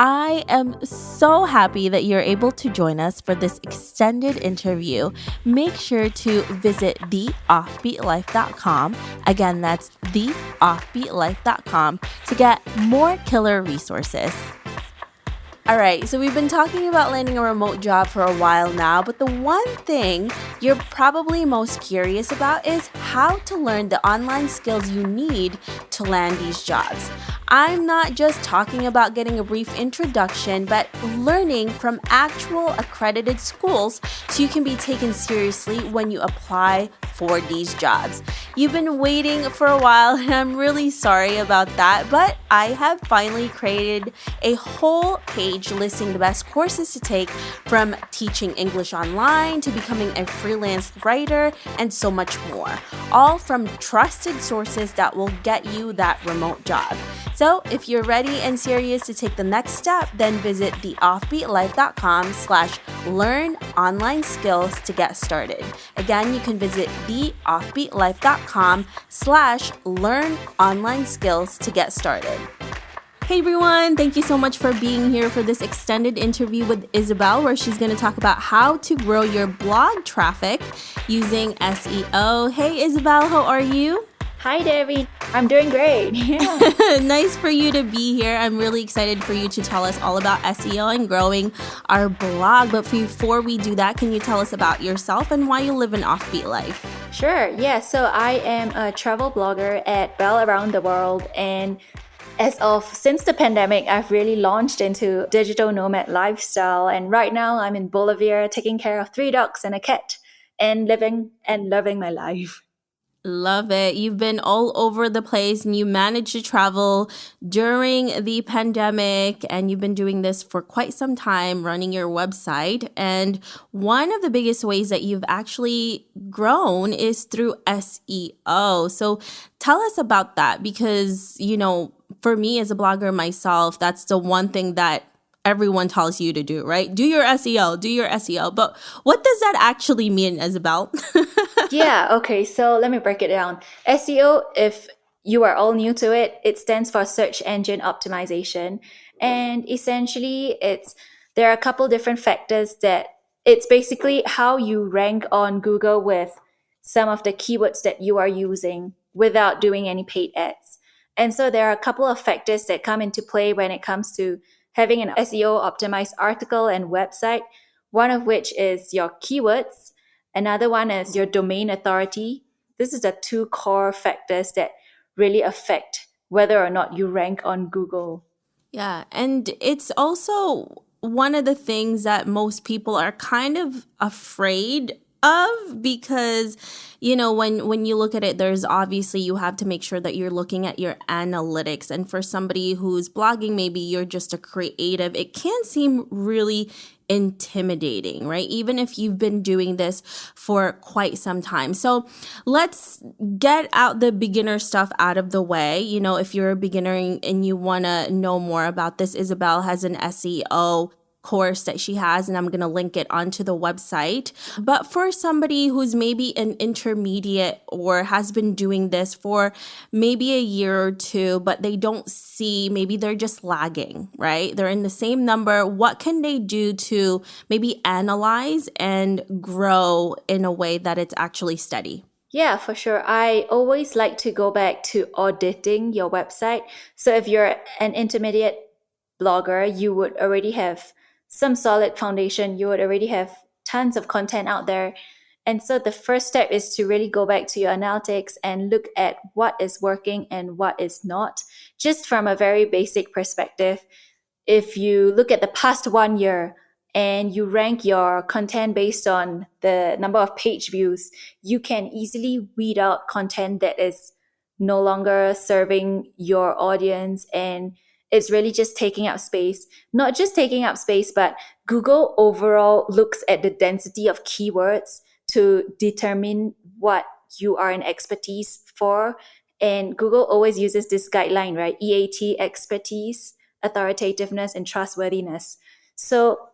I am so happy that you're able to join us for this extended interview. Make sure to visit theoffbeatlife.com. Again, that's theoffbeatlife.com to get more killer resources. All right, so we've been talking about landing a remote job for a while now, but the one thing you're probably most curious about is how to learn the online skills you need to land these jobs. I'm not just talking about getting a brief introduction, but learning from actual accredited schools so you can be taken seriously when you apply for these jobs. You've been waiting for a while, and I'm really sorry about that, but I have finally created a whole page listing the best courses to take, from teaching English online to becoming a freelance writer and so much more, all from trusted sources that will get you that remote job. So if you're ready and serious to take the next step, then visit theoffbeatlife.com/learn online skills to get started. Again, you can visit theoffbeatlife.com/learn online skills to get started. Hey everyone, thank you so much for being here for this extended interview with Isabel, where she's going to talk about how to grow your blog traffic using SEO. Hey Isabel, how are you? Hi, Debbie. I'm doing great. Yeah. Nice for you to be here. I'm really excited for you to tell us all about SEO and growing our blog. But before we do that, can you tell us about yourself and why you live an offbeat life? Sure. Yeah. So I am a travel blogger at Bell Around the World, and since the pandemic, I've really launched into digital nomad lifestyle. And right now I'm in Bolivia taking care of 3 dogs and a cat and living and loving my life. Love it. You've been all over the place and you managed to travel during the pandemic, and you've been doing this for quite some time, running your website. And one of the biggest ways that you've actually grown is through SEO. So tell us about that, because, for me as a blogger myself, that's the one thing that everyone tells you to do, right? Do your SEO. But what does that actually mean, Isabel? Yeah, okay, so let me break it down. SEO, if you are all new to it, it stands for search engine optimization. And essentially, there are a couple different factors that it's basically how you rank on Google with some of the keywords that you are using without doing any paid ads. And so there are a couple of factors that come into play when it comes to having an SEO optimized article and website, one of which is your keywords. Another one is your domain authority. This is the 2 core factors that really affect whether or not you rank on Google. Yeah, and it's also one of the things that most people are kind of afraid of, because when you look at it, there's obviously, you have to make sure that you're looking at your analytics. And for somebody who's blogging, maybe you're just a creative, it can seem really intimidating, right? Even if you've been doing this for quite some time. So let's get out the beginner stuff out of the way. If you're a beginner and you want to know more about this, Isabel has an SEO course that she has, and I'm going to link it onto the website. But for somebody who's maybe an intermediate or has been doing this for maybe a year or two, but they don't see, maybe they're just lagging, right? They're in the same number. What can they do to maybe analyze and grow in a way that it's actually steady? Yeah, for sure. I always like to go back to auditing your website. So if you're an intermediate blogger, you would already have some solid foundation. You would already have tons of content out there. And so the first step is to really go back to your analytics and look at what is working and what is not, just from a very basic perspective. If you look at the past 1 year and you rank your content based on the number of page views, you can easily weed out content that is no longer serving your audience, and it's really just taking up space. Not just taking up space, but Google overall looks at the density of keywords to determine what you are an expertise for. And Google always uses this guideline, right? EAT, expertise, authoritativeness, and trustworthiness. So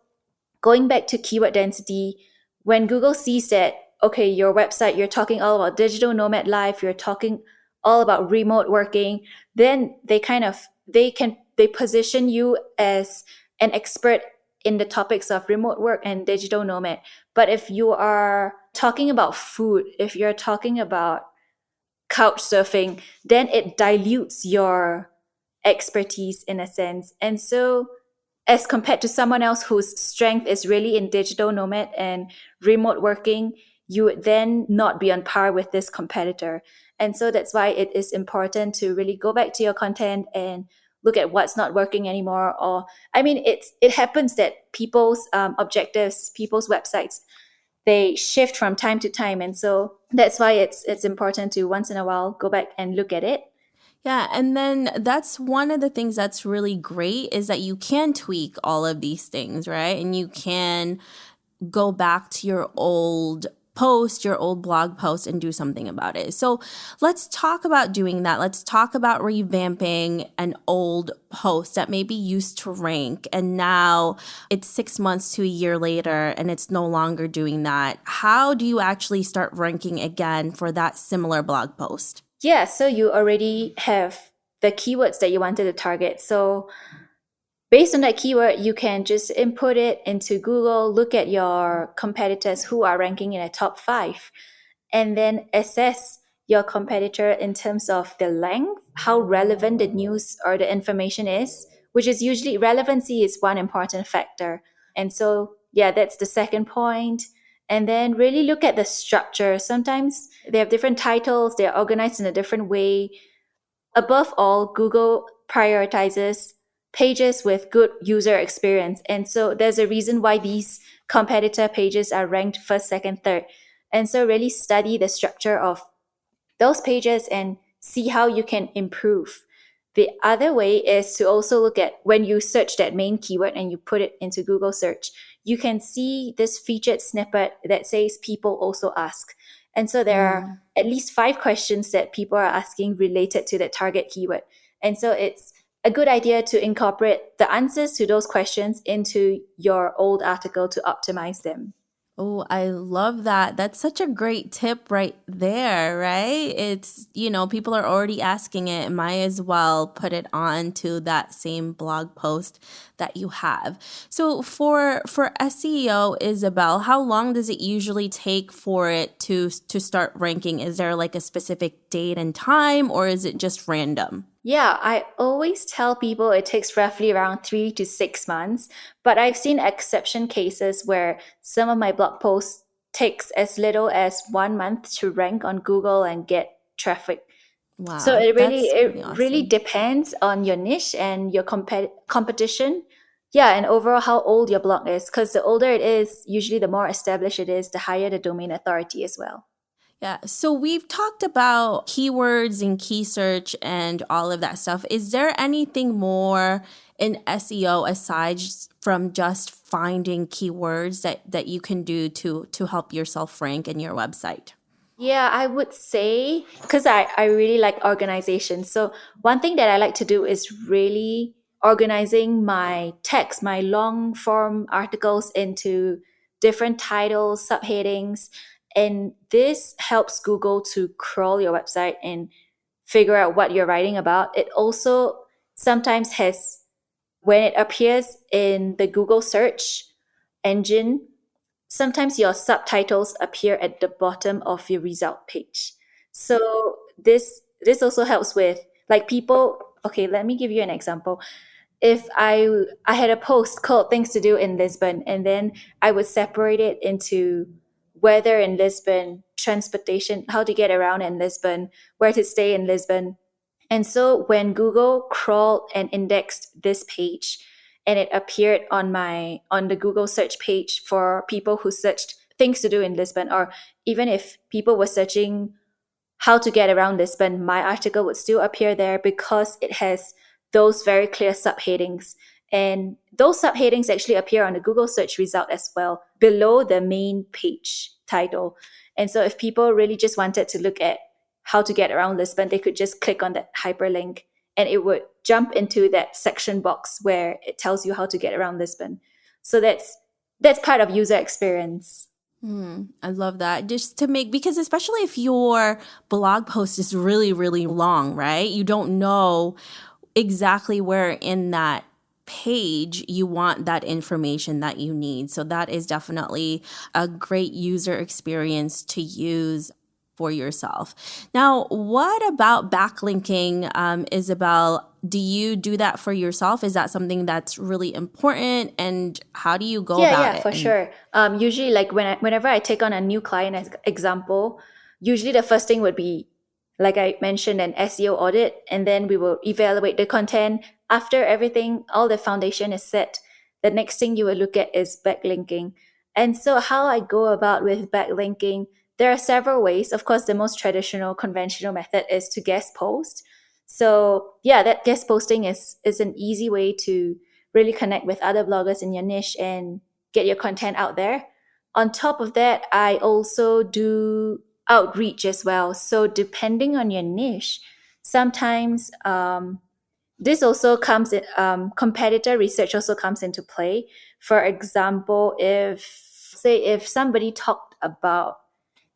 going back to keyword density, when Google sees that, okay, your website, you're talking all about digital nomad life, you're talking all about remote working, then they can they position you as an expert in the topics of remote work and digital nomad. But if you are talking about food, if you're talking about couch surfing, then it dilutes your expertise in a sense. And so, as compared to someone else whose strength is really in digital nomad and remote working, you would then not be on par with this competitor. And so that's why it is important to really go back to your content and look at what's not working anymore. Or, I mean, it happens that people's objectives, people's websites, they shift from time to time, and so that's why it's important to once in a while go back and look at it. Yeah, and then that's one of the things that's really great is that you can tweak all of these things, right? And you can go back to your old post, your old blog post, and do something about it. So let's talk about doing that. Let's talk about revamping an old post that maybe used to rank and now it's 6 months to a year later and it's no longer doing that. How do you actually start ranking again for that similar blog post? Yeah, so you already have the keywords that you wanted to target. So based on that keyword, you can just input it into Google, look at your competitors who are ranking in the top 5, and then assess your competitor in terms of the length, how relevant the news or the information is, which is usually relevancy is one important factor. And so, yeah, that's the second point. And then really look at the structure. Sometimes they have different titles, they're organized in a different way. Above all, Google prioritizes pages with good user experience. And so there's a reason why these competitor pages are ranked first, second, third. And so really study the structure of those pages and see how you can improve. The other way is to also look at when you search that main keyword and you put it into Google search, you can see this featured snippet that says people also ask. And so there are at least 5 questions that people are asking related to that target keyword. And so it's a good idea to incorporate the answers to those questions into your old article to optimize them. Oh, I love that. That's such a great tip right there, right? It's, people are already asking it. Might as well put it on to that same blog post that you have. So for SEO, Isabel, how long does it usually take for it to start ranking? Is there like a specific date and time or is it just random? Yeah, I always tell people it takes roughly around 3 to 6 months, but I've seen exception cases where some of my blog posts takes as little as 1 month to rank on Google and get traffic. So Wow, it that's pretty really awesome. depends on your niche and your competition. Yeah, and overall how old your blog is, because the older it is, usually the more established it is, the higher the domain authority as well. Yeah. So we've talked about keywords and key search and all of that stuff. Is there anything more in SEO aside from just finding keywords that you can do to help yourself rank in your website? Yeah, I would say because I really like organization. So one thing that I like to do is really organizing my text, my long form articles into different titles, subheadings. And this helps Google to crawl your website and figure out what you're writing about. It also sometimes has, when it appears in the Google search engine, sometimes your subtitles appear at the bottom of your result page. So this also helps with like people. Okay, let me give you an example. If I had a post called things to do in Lisbon, and then I would separate it into weather in Lisbon, transportation, how to get around in Lisbon, where to stay in Lisbon. And so when Google crawled and indexed this page and it appeared on the Google search page for people who searched things to do in Lisbon, or even if people were searching how to get around Lisbon, my article would still appear there because it has those very clear subheadings. And those subheadings actually appear on the Google search result as well, below the main page title. And so if people really just wanted to look at how to get around Lisbon, they could just click on that hyperlink and it would jump into that section box where it tells you how to get around Lisbon. So that's part of user experience. I love that. Just to make, because especially if your blog post is really, really long, right? You don't know exactly where in that page you want that information that you need. So that is definitely a great user experience to use for yourself. Now, what about backlinking, Isabel? Do you do that for yourself? Is that something that's really important? And how do you go Yeah, about yeah, it? for And sure. Usually, like whenever I take on a new client as example, usually the first thing would be, like I mentioned, an SEO audit, and then we will evaluate the content. After everything, all the foundation is set, the next thing you will look at is backlinking. And so, how I go about with backlinking, there are several ways. Of course, the most traditional, conventional method is to guest post. So, yeah, that guest posting is an easy way to really connect with other bloggers in your niche and get your content out there. On top of that, I also do outreach as well. So depending on your niche, sometimes this also comes in, competitor research also comes into play. For example, if somebody talked about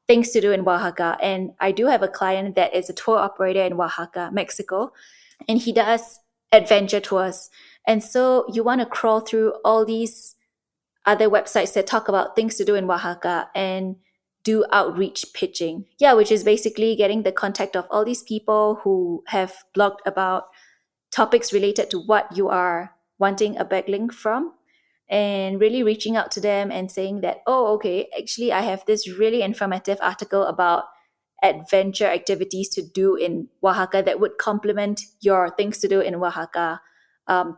things to do in Oaxaca, and I do have a client that is a tour operator in Oaxaca, Mexico, and he does adventure tours. And so you want to crawl through all these other websites that talk about things to do in Oaxaca and do outreach pitching. Yeah, which is basically getting the contact of all these people who have blogged about topics related to what you are wanting a backlink from, and really reaching out to them and saying that, oh, okay, actually, I have this really informative article about adventure activities to do in Oaxaca that would complement your things to do in Oaxaca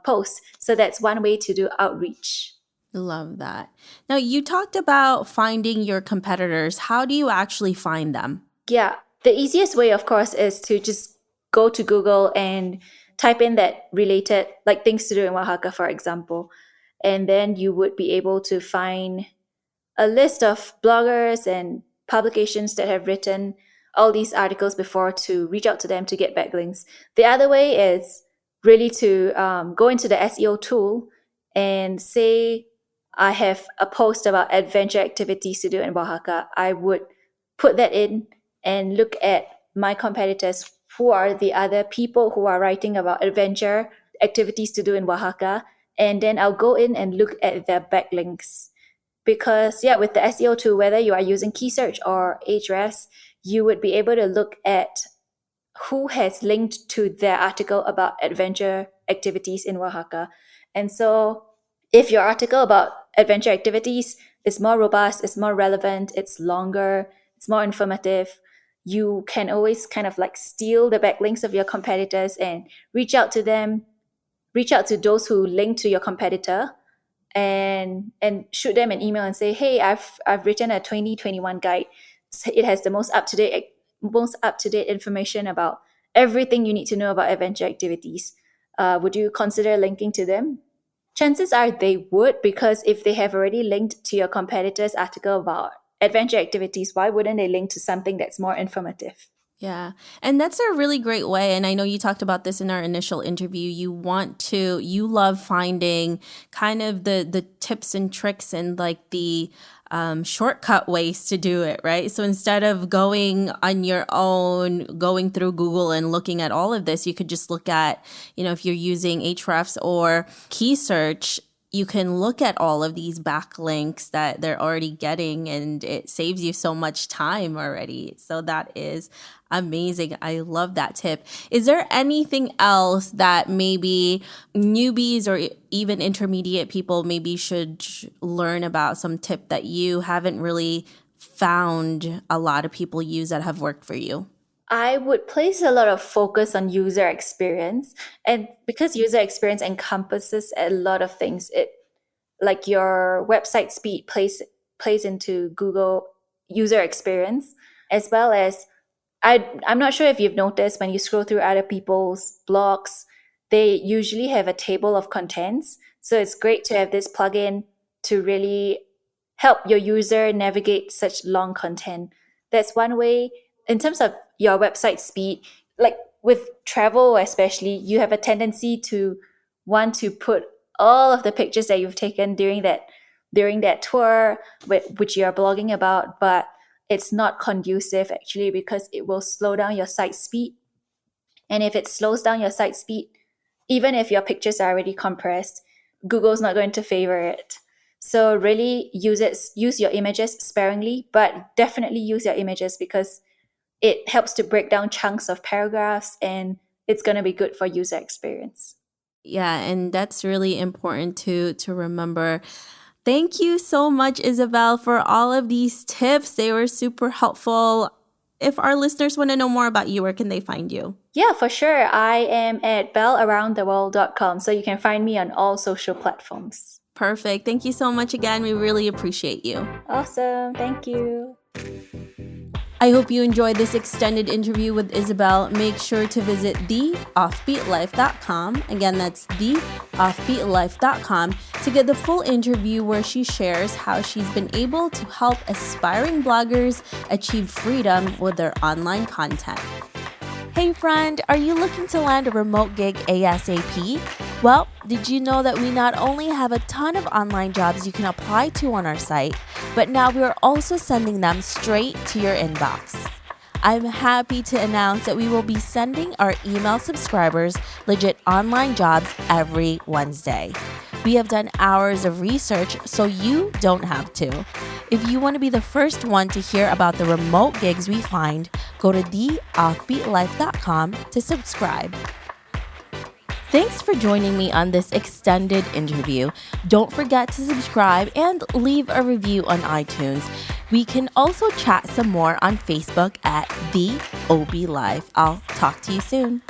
post. So that's one way to do outreach. love that. Now, you talked about finding your competitors. How do you actually find them? Yeah, the easiest way, of course, is to just go to Google and type in that related, like things to do in Oaxaca, for example. And then you would be able to find a list of bloggers and publications that have written all these articles before to reach out to them to get backlinks. The other way is really to go into the SEO tool and say, I have a post about adventure activities to do in Oaxaca. I would put that in and look at my competitors, who are the other people who are writing about adventure activities to do in Oaxaca. And then I'll go in and look at their backlinks, because yeah, with the SEO tool, whether you are using key search or Ahrefs, you would be able to look at who has linked to their article about adventure activities in Oaxaca. And so if your article about adventure activities is more robust, it's more relevant, it's longer, it's more informative, you can always kind of like steal the backlinks of your competitors and reach out to them, reach out to those who link to your competitor, and shoot them an email and say, hey, I've written a 2021 guide. It has the most up to date information about everything you need to know about adventure activities. Would you consider linking to them? Chances are they would, because if they have already linked to your competitor's article about adventure activities, why wouldn't they link to something that's more informative? Yeah. And that's a really great way. And I know you talked about this in our initial interview. You love finding kind of the tips and tricks and like the shortcut ways to do it, right? So instead of going on your own, going through Google and looking at all of this, you could just look at, if you're using Ahrefs or key search, you can look at all of these backlinks that they're already getting, and it saves you so much time already. So that is amazing. I love that tip. Is there anything else that maybe newbies or even intermediate people maybe should learn about, some tip that you haven't really found a lot of people use that have worked for you? I would place a lot of focus on user experience. And because user experience encompasses a lot of things, it like your website speed plays into Google user experience, as well as I'm not sure if you've noticed when you scroll through other people's blogs, they usually have a table of contents. So it's great to have this plugin to really help your user navigate such long content. That's one way. In terms of your website speed, like with travel especially, you have a tendency to want to put all of the pictures that you've taken during that tour, which you are blogging about, but it's not conducive actually, because it will slow down your site speed. And if it slows down your site speed, even if your pictures are already compressed, Google's not going to favor it. So really use your images sparingly, but definitely use your images because it helps to break down chunks of paragraphs and it's going to be good for user experience. Yeah, and that's really important to remember. Thank you so much, Isabel, for all of these tips. They were super helpful. If our listeners want to know more about you, where can they find you? Yeah, for sure. I am at bellaroundtheworld.com, so you can find me on all social platforms. Perfect. Thank you so much again. We really appreciate you. Awesome. Thank you. I hope you enjoyed this extended interview with Isabel. Make sure to visit theoffbeatlife.com. Again, that's theoffbeatlife.com to get the full interview where she shares how she's been able to help aspiring bloggers achieve freedom with their online content. Hey friend, are you looking to land a remote gig ASAP? Well, did you know that we not only have a ton of online jobs you can apply to on our site, but now we are also sending them straight to your inbox. I'm happy to announce that we will be sending our email subscribers legit online jobs every Wednesday. We have done hours of research so you don't have to. If you want to be the first one to hear about the remote gigs we find, go to theoffbeatlife.com to subscribe. Thanks for joining me on this extended interview. Don't forget to subscribe and leave a review on iTunes. We can also chat some more on Facebook at The OB Life. I'll talk to you soon.